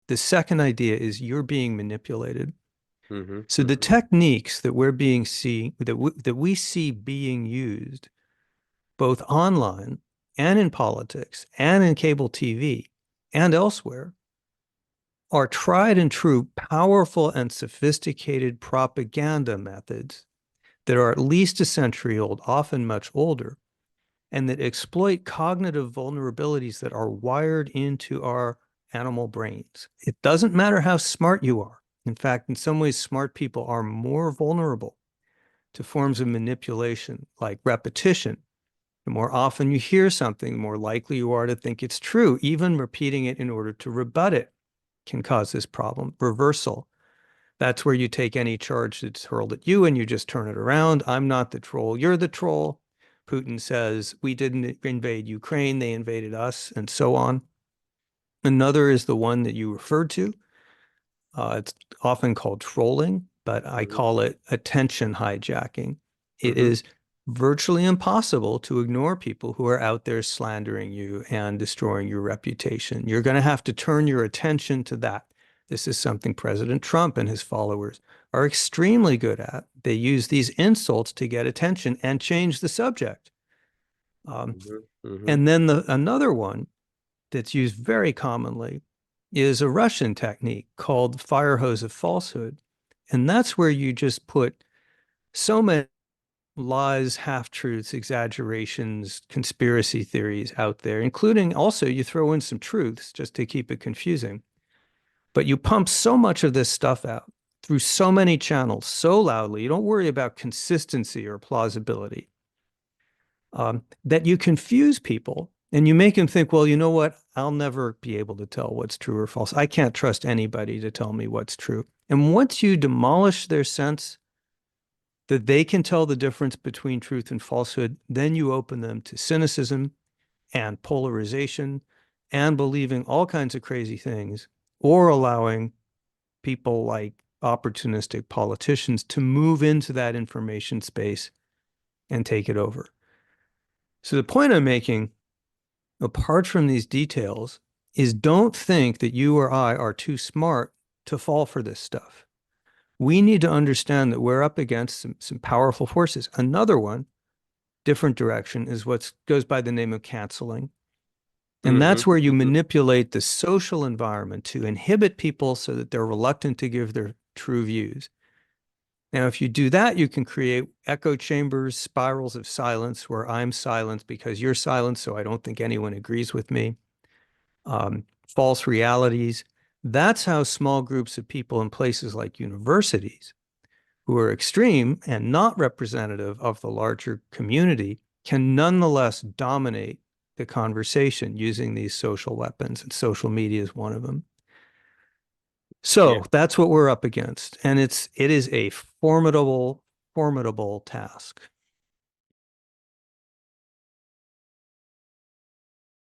The second idea is you're being manipulated. Mm-hmm. So the Mm-hmm. techniques that we see being used both online and in politics and in cable TV and elsewhere are tried and true, powerful and sophisticated propaganda methods that are at least a century old, often much older, and that exploit cognitive vulnerabilities that are wired into our animal brains. It doesn't matter how smart you are. In fact, in some ways, smart people are more vulnerable to forms of manipulation like repetition. The more often you hear something, the more likely you are to think it's true. Even repeating it in order to rebut it can cause this problem. Reversal. That's where you take any charge that's hurled at you and you just turn it around. I'm not the troll, you're the troll. Putin says, we didn't invade Ukraine, they invaded us, and so on. Another is the one that you referred to. It's often called trolling, but I Mm-hmm. call it attention hijacking. It Mm-hmm. is virtually impossible to ignore people who are out there slandering you and destroying your reputation. You're going to have to turn your attention to that. This is something President Trump and his followers are extremely good at. They use these insults to get attention and change the subject. Um, Mm-hmm. and then another one that's used very commonly is a Russian technique called fire hose of falsehood. And that's where you just put so many lies, half-truths, exaggerations, conspiracy theories out there, including also you throw in some truths just to keep it confusing. But you pump so much of this stuff out through so many channels so loudly, you don't worry about consistency or plausibility, that you confuse people and you make them think, well, you know what? I'll never be able to tell what's true or false. I can't trust anybody to tell me what's true. And once you demolish their sense that they can tell the difference between truth and falsehood, then you open them to cynicism and polarization and believing all kinds of crazy things, or allowing people like opportunistic politicians to move into that information space and take it over. So the point I'm making, apart from these details, is don't think that you or I are too smart to fall for this stuff. We need to understand that we're up against some powerful forces. Another one, different direction, is what goes by the name of canceling. And Mm-hmm. that's where you Mm-hmm. manipulate the social environment to inhibit people so that they're reluctant to give their true views. Now, if you do that, you can create echo chambers, spirals of silence where I'm silent because you're silent, so I don't think anyone agrees with me. False realities. That's how small groups of people in places like universities, who are extreme and not representative of the larger community, can nonetheless dominate the conversation using these social weapons, and social media is one of them. Yeah. So that's what we're up against. And it is a formidable, formidable task.